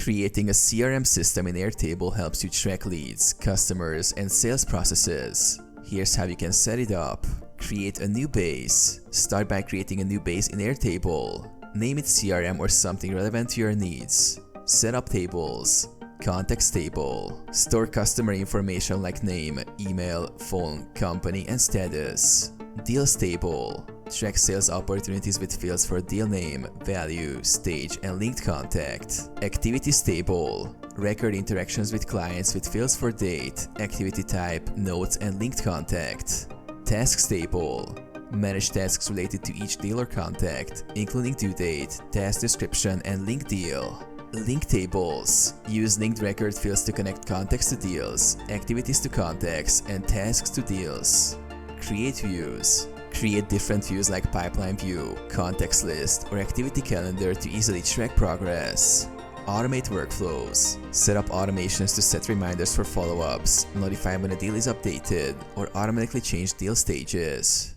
Creating a CRM system in Airtable helps you track leads, customers, and sales processes. Here's how you can set it up. Create a new base. Start by creating a new base in Airtable. Name it CRM or something relevant to your needs. Set up tables. Context table. Store customer information like name, email, phone, company, and status. Deals table. Track sales opportunities with fields for deal name, value, stage, and linked contact. Activities table. Record interactions with clients with fields for date, activity type, notes, and linked contact. Tasks table. Manage tasks related to each deal or contact, including due date, task description, and link deal. Link tables. Use linked record fields to connect contacts to deals, activities to contacts, and tasks to deals. Create views. Create different views like pipeline view, context list, or activity calendar to easily track progress. Automate workflows. Set up automations to set reminders for follow-ups, notify when a deal is updated, or automatically change deal stages.